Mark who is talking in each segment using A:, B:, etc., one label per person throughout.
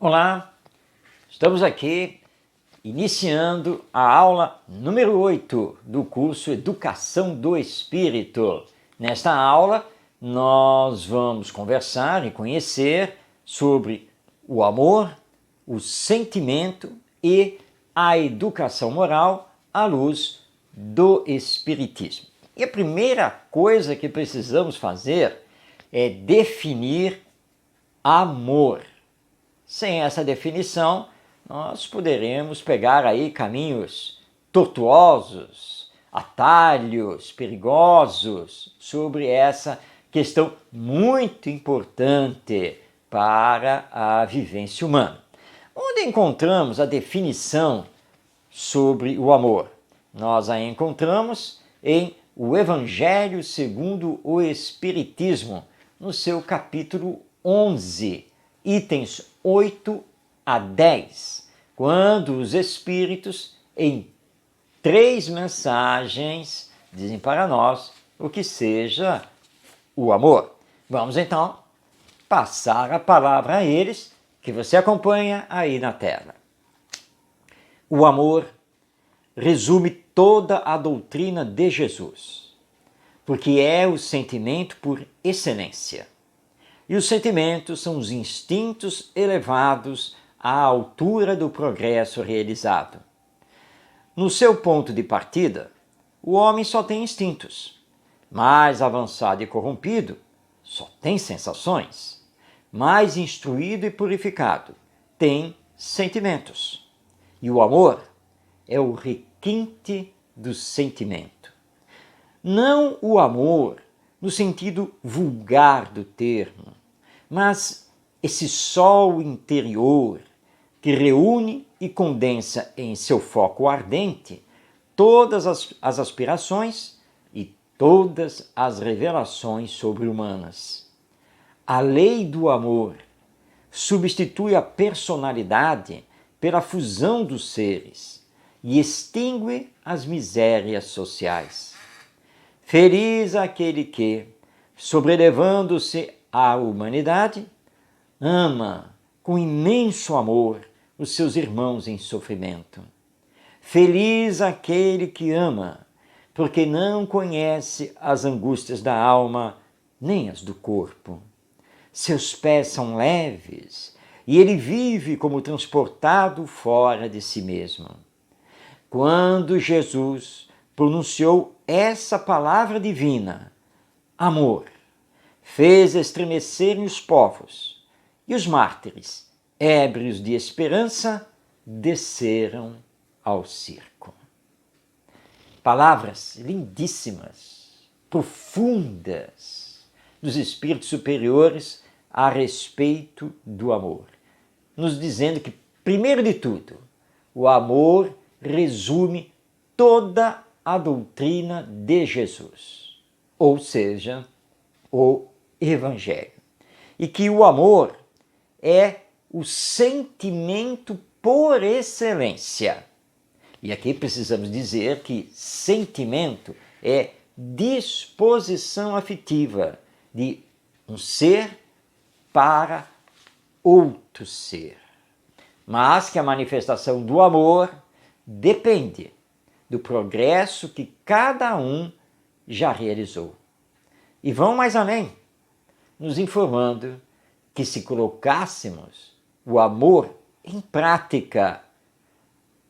A: Olá, estamos aqui iniciando a aula número 8 do curso Educação do Espírito. Nesta aula, nós vamos conversar e conhecer sobre o amor, o sentimento e a educação moral à luz do Espiritismo. E a primeira coisa que precisamos fazer é definir amor. Sem essa definição, nós poderemos pegar aí caminhos tortuosos, atalhos perigosos sobre essa questão muito importante para a vivência humana. Onde encontramos a definição sobre o amor? Nós a encontramos em O Evangelho segundo o Espiritismo, no seu capítulo 11, itens 8 a 10, quando os Espíritos, em 3 mensagens, dizem para nós o que seja o amor. Vamos então passar a palavra a eles, que você acompanha aí na tela. O amor resume toda a doutrina de Jesus, porque é o sentimento por excelência. E os sentimentos são os instintos elevados à altura do progresso realizado. No seu ponto de partida, o homem só tem instintos. Mais avançado e corrompido, só tem sensações. Mais instruído e purificado, tem sentimentos. E o amor é o requinte do sentimento. Não o amor no sentido vulgar do termo, mas esse sol interior que reúne e condensa em seu foco ardente todas as aspirações e todas as revelações sobre-humanas. A lei do amor substitui a personalidade pela fusão dos seres e extingue as misérias sociais. Feliz aquele que, sobrelevando-se à humanidade, ama com imenso amor os seus irmãos em sofrimento. Feliz aquele que ama, porque não conhece as angústias da alma nem as do corpo. Seus pés são leves e ele vive como transportado fora de si mesmo. Quando Jesus pronunciou essa palavra divina, amor, fez estremecerem os povos, e os mártires, ébrios de esperança, desceram ao circo. Palavras lindíssimas, profundas, dos espíritos superiores a respeito do amor, nos dizendo que, primeiro de tudo, o amor resume toda a doutrina de Jesus, ou seja, o Evangelho. E que o amor é o sentimento por excelência. E aqui precisamos dizer que sentimento é disposição afetiva de um ser para outro ser. Mas que a manifestação do amor depende do progresso que cada um já realizou. E vão mais além, nos informando que se colocássemos o amor em prática,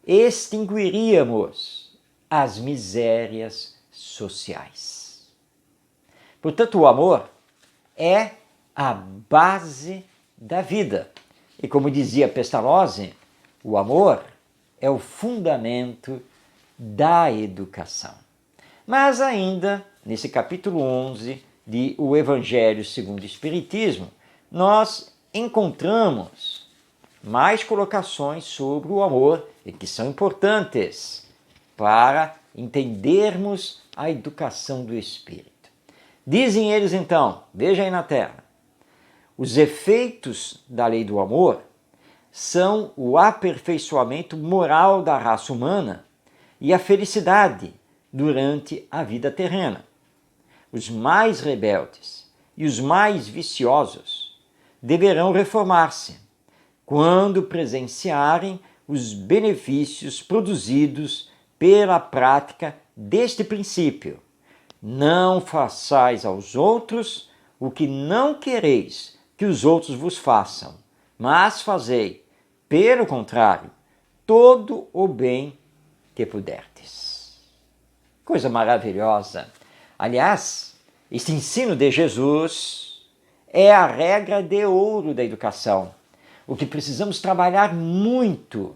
A: extinguiríamos as misérias sociais. Portanto, o amor é a base da vida. E como dizia Pestalozzi, o amor é o fundamento da educação. Mas ainda, nesse capítulo 11 de O Evangelho segundo o Espiritismo, nós encontramos mais colocações sobre o amor e que são importantes para entendermos a educação do espírito. Dizem eles então, veja aí na tela, os efeitos da lei do amor são o aperfeiçoamento moral da raça humana e a felicidade durante a vida terrena. Os mais rebeldes e os mais viciosos deverão reformar-se, quando presenciarem os benefícios produzidos pela prática deste princípio. Não façais aos outros o que não quereis que os outros vos façam, mas fazei, pelo contrário, todo o bem que puderdes. Coisa maravilhosa! Aliás, este ensino de Jesus é a regra de ouro da educação. O que precisamos trabalhar muito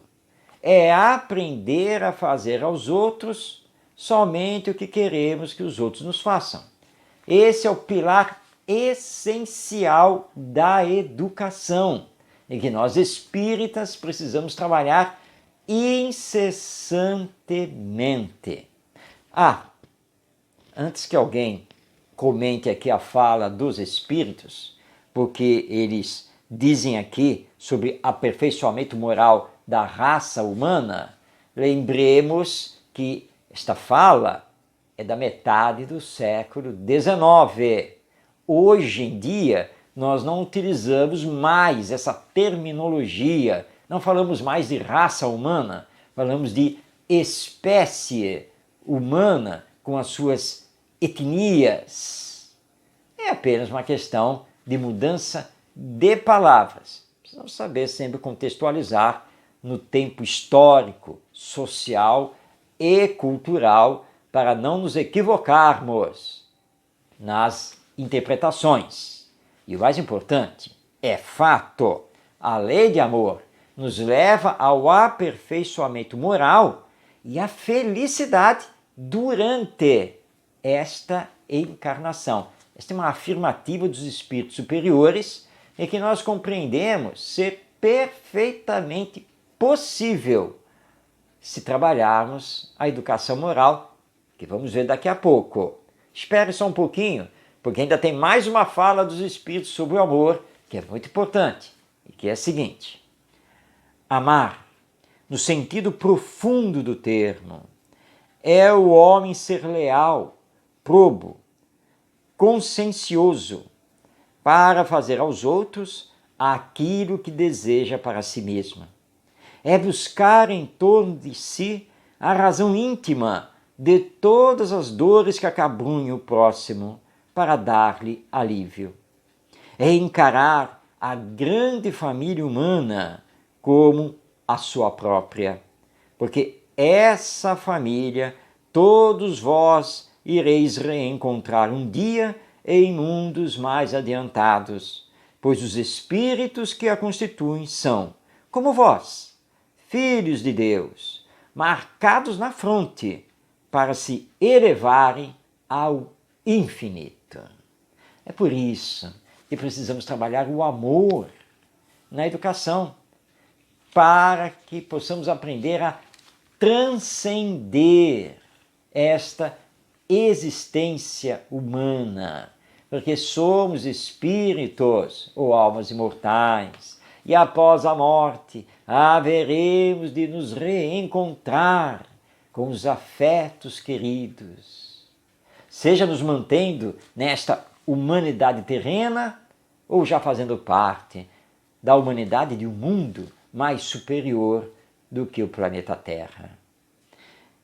A: é aprender a fazer aos outros somente o que queremos que os outros nos façam. Esse é o pilar essencial da educação, em que nós espíritas precisamos trabalhar incessantemente. Antes que alguém comente aqui a fala dos espíritos, porque eles dizem aqui sobre aperfeiçoamento moral da raça humana, lembremos que esta fala é da metade do século XIX. Hoje em dia, nós não utilizamos mais essa terminologia, não falamos mais de raça humana, falamos de espécie humana com as suas etnias. É apenas uma questão de mudança de palavras. Precisamos saber sempre contextualizar no tempo histórico, social e cultural para não nos equivocarmos nas interpretações. E o mais importante, é fato, a lei de amor nos leva ao aperfeiçoamento moral e à felicidade durante esta encarnação. Esta é uma afirmativa dos espíritos superiores em que nós compreendemos ser perfeitamente possível se trabalharmos a educação moral, que vamos ver daqui a pouco. Espere só um pouquinho, porque ainda tem mais uma fala dos espíritos sobre o amor, que é muito importante, e que é a seguinte: amar, no sentido profundo do termo, é o homem ser leal, probo, consciencioso, para fazer aos outros aquilo que deseja para si mesmo. É buscar em torno de si a razão íntima de todas as dores que acabrunham o próximo para dar-lhe alívio. É encarar a grande família humana como a sua própria, porque essa família todos vós ireis reencontrar um dia em mundos mais adiantados, pois os espíritos que a constituem são, como vós, filhos de Deus, marcados na fronte para se elevarem ao infinito. É por isso que precisamos trabalhar o amor na educação, para que possamos aprender a transcender esta existência humana, porque somos espíritos ou almas imortais, e após a morte haveremos de nos reencontrar com os afetos queridos, seja nos mantendo nesta humanidade terrena ou já fazendo parte da humanidade de um mundo mais superior do que o planeta Terra.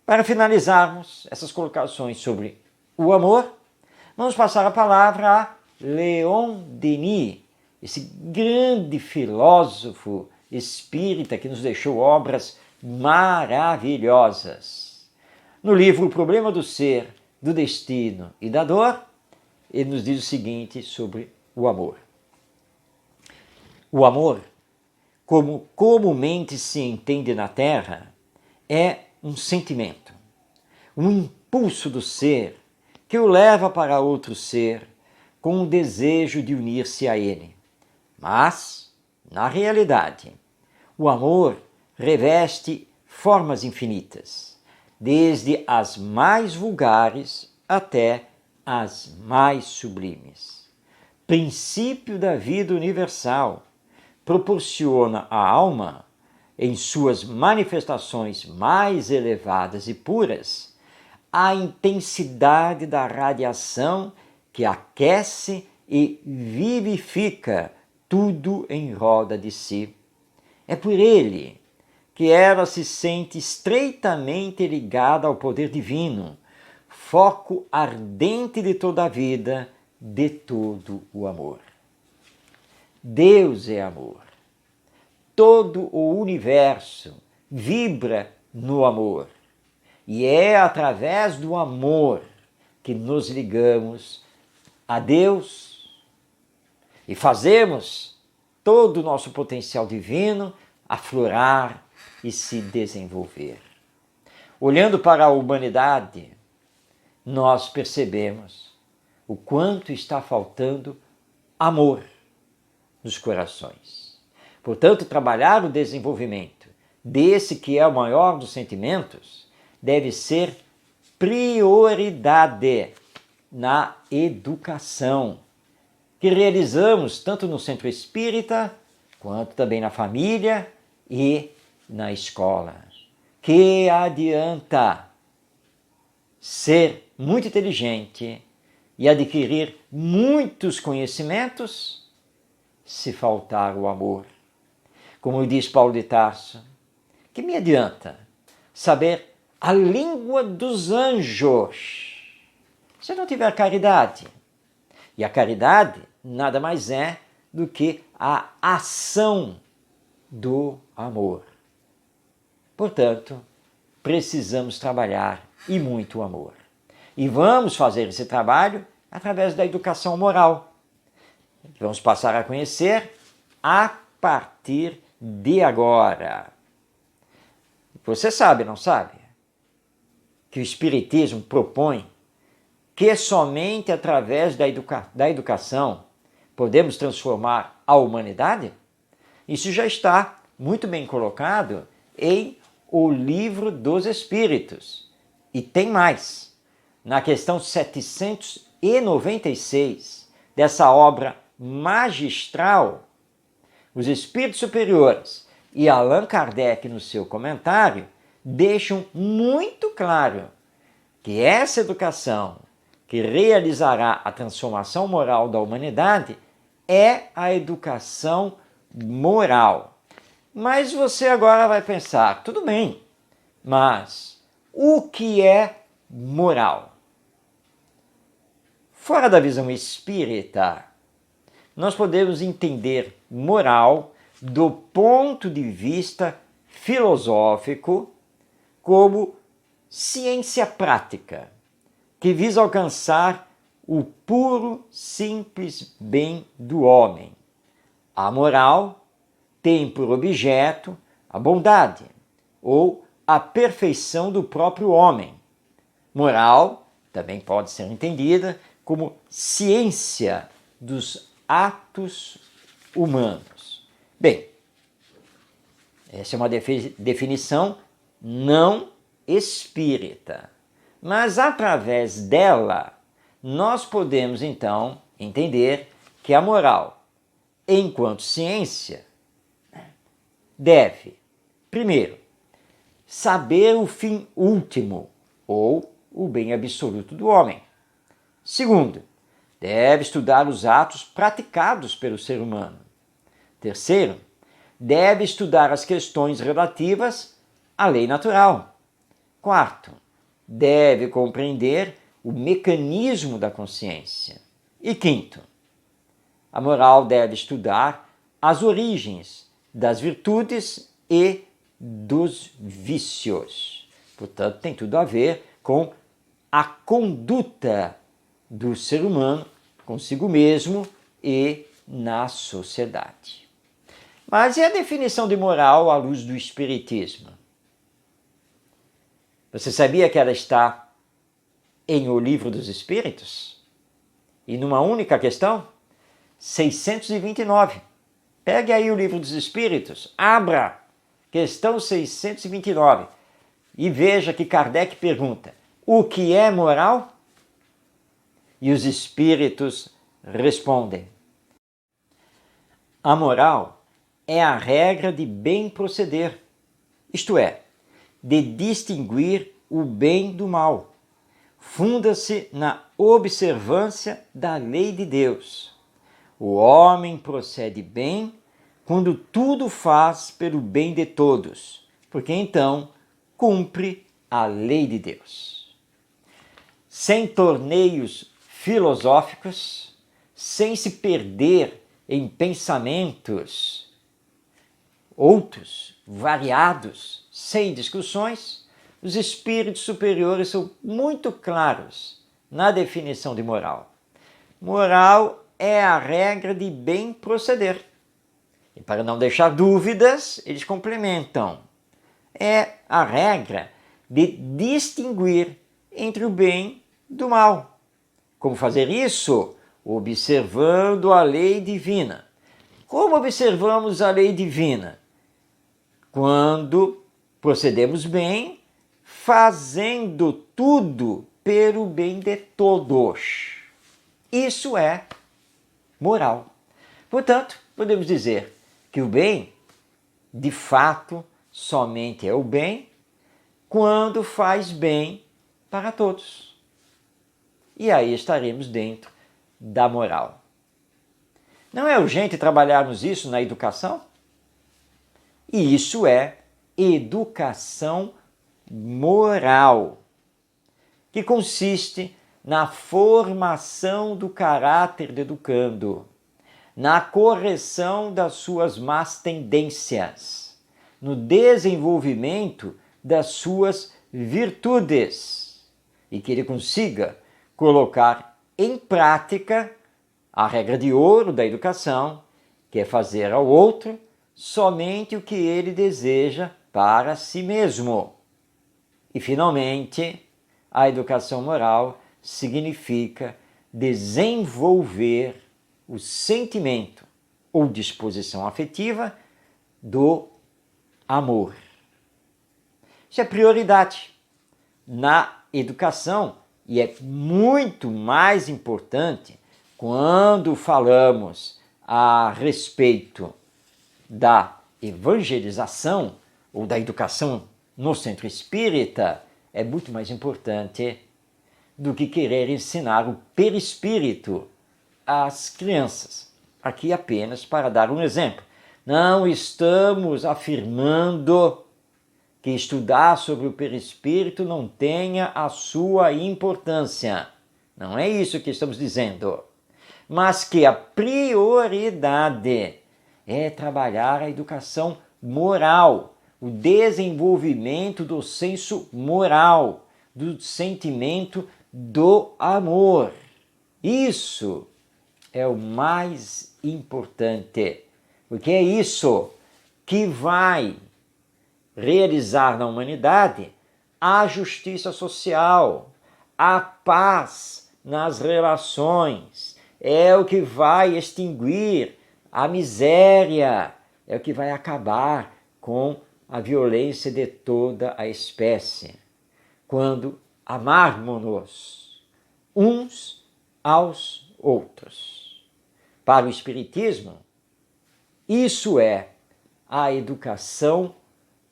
A: Para finalizarmos essas colocações sobre o amor, vamos passar a palavra a Leon Denis, esse grande filósofo espírita que nos deixou obras maravilhosas. No livro O Problema do Ser, do Destino e da Dor, ele nos diz o seguinte sobre o amor. O amor, como comumente se entende na Terra, é um sentimento, um impulso do ser que o leva para outro ser com o desejo de unir-se a ele. Mas, na realidade, o amor reveste formas infinitas, desde as mais vulgares até as mais sublimes. Princípio da vida universal, proporciona à alma, em suas manifestações mais elevadas e puras, a intensidade da radiação que aquece e vivifica tudo em roda de si. É por ele que ela se sente estreitamente ligada ao poder divino, foco ardente de toda a vida, de todo o amor. Deus é amor. Todo o universo vibra no amor. E é através do amor que nos ligamos a Deus e fazemos todo o nosso potencial divino aflorar e se desenvolver. Olhando para a humanidade, nós percebemos o quanto está faltando amor nos corações. Portanto, trabalhar o desenvolvimento desse que é o maior dos sentimentos deve ser prioridade na educação, que realizamos tanto no centro espírita, quanto também na família e na escola. Que adianta ser muito inteligente e adquirir muitos conhecimentos se faltar o amor? Como diz Paulo de Tarso, que me adianta saber a língua dos anjos se não tiver caridade? E a caridade nada mais é do que a ação do amor. Portanto, precisamos trabalhar e muito amor. E vamos fazer esse trabalho através da educação moral, que vamos passar a conhecer a partir de agora. Você sabe, não sabe, que o Espiritismo propõe que somente através da educação podemos transformar a humanidade? Isso já está muito bem colocado em O Livro dos Espíritos. E tem mais. Na questão 796 dessa obra magistral, os Espíritos Superiores e Allan Kardec, no seu comentário, deixam muito claro que essa educação que realizará a transformação moral da humanidade é a educação moral. Mas você agora vai pensar, tudo bem, mas o que é moral? Fora da visão espírita, nós podemos entender moral do ponto de vista filosófico como ciência prática, que visa alcançar o puro, simples bem do homem. A moral tem por objeto a bondade ou a perfeição do próprio homem. Moral também pode ser entendida como ciência dos atos humanos. Bem, essa é uma definição não espírita, mas através dela nós podemos então entender que a moral, enquanto ciência, deve, primeiro, saber o fim último ou o bem absoluto do homem. Segundo, deve estudar os atos praticados pelo ser humano. Terceiro, deve estudar as questões relativas à lei natural. Quarto, deve compreender o mecanismo da consciência. E quinto, a moral deve estudar as origens das virtudes e dos vícios. Portanto, tem tudo a ver com a conduta do ser humano consigo mesmo e na sociedade. Mas e a definição de moral à luz do Espiritismo? Você sabia que ela está em O Livro dos Espíritos? E numa única questão? 629. Pegue aí o Livro dos Espíritos, abra questão 629 e veja que Kardec pergunta: o que é moral? E os Espíritos respondem: a moral é a regra de bem proceder, isto é, de distinguir o bem do mal. Funda-se na observância da lei de Deus. O homem procede bem quando tudo faz pelo bem de todos, porque então cumpre a lei de Deus. Sem torneios filosóficos, sem se perder em pensamentos outros, variados, sem discussões, os espíritos superiores são muito claros na definição de moral. Moral é a regra de bem proceder. E para não deixar dúvidas, eles complementam. É a regra de distinguir entre o bem do mal. Como fazer isso? Observando a lei divina. Como observamos a lei divina? Quando procedemos bem, fazendo tudo pelo bem de todos. Isso é moral. Portanto, podemos dizer que o bem, de fato, somente é o bem quando faz bem para todos. E aí estaremos dentro da moral. Não é urgente trabalharmos isso na educação? E isso é educação moral, que consiste na formação do caráter do educando, na correção das suas más tendências, no desenvolvimento das suas virtudes, e que ele consiga colocar em prática a regra de ouro da educação, que é fazer ao outro somente o que ele deseja para si mesmo. E, finalmente, a educação moral significa desenvolver o sentimento ou disposição afetiva do amor. Isso é prioridade na educação e é muito mais importante quando falamos a respeito da evangelização ou da educação no centro espírita. É muito mais importante do que querer ensinar o perispírito às crianças. Aqui apenas para dar um exemplo. Não estamos afirmando que estudar sobre o perispírito não tenha a sua importância. Não é isso que estamos dizendo. Mas que a prioridade é trabalhar a educação moral, o desenvolvimento do senso moral, do sentimento do amor. Isso é o mais importante, porque é isso que vai realizar na humanidade a justiça social, a paz nas relações, é o que vai extinguir a miséria, é o que vai acabar com a violência de toda a espécie. Quando amarmos-nos uns aos outros. Para o Espiritismo, isso é a educação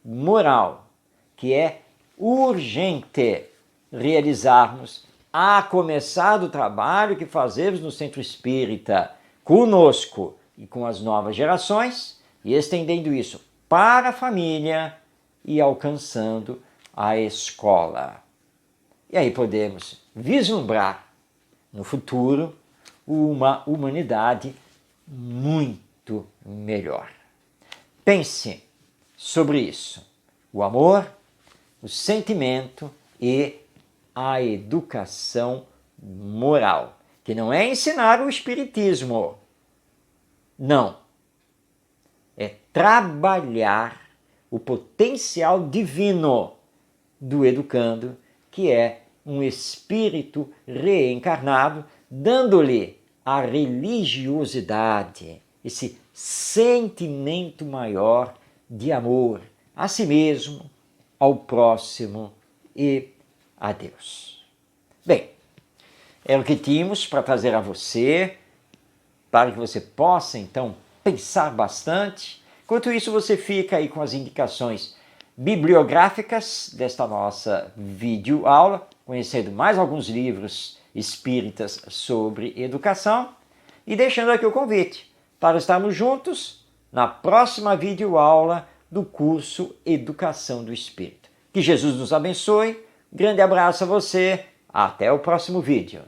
A: moral, que é urgente realizarmos, a começar do trabalho que fazemos no Centro Espírita, conosco e com as novas gerações, e estendendo isso para a família e alcançando a escola. E aí podemos vislumbrar no futuro uma humanidade muito melhor. Pense sobre isso. O amor, o sentimento e a educação moral, que não é ensinar o espiritismo. Não. É trabalhar o potencial divino do educando, que é um espírito reencarnado, dando-lhe a religiosidade, esse sentimento maior de amor a si mesmo, ao próximo e a Deus. Bem, é o que tínhamos para trazer a você, para que você possa então pensar bastante. Enquanto isso, você fica aí com as indicações bibliográficas desta nossa videoaula, conhecendo mais alguns livros espíritas sobre educação, e deixando aqui o convite para estarmos juntos na próxima videoaula do curso Educação do Espírito. Que Jesus nos abençoe. Grande abraço a você. Até o próximo vídeo.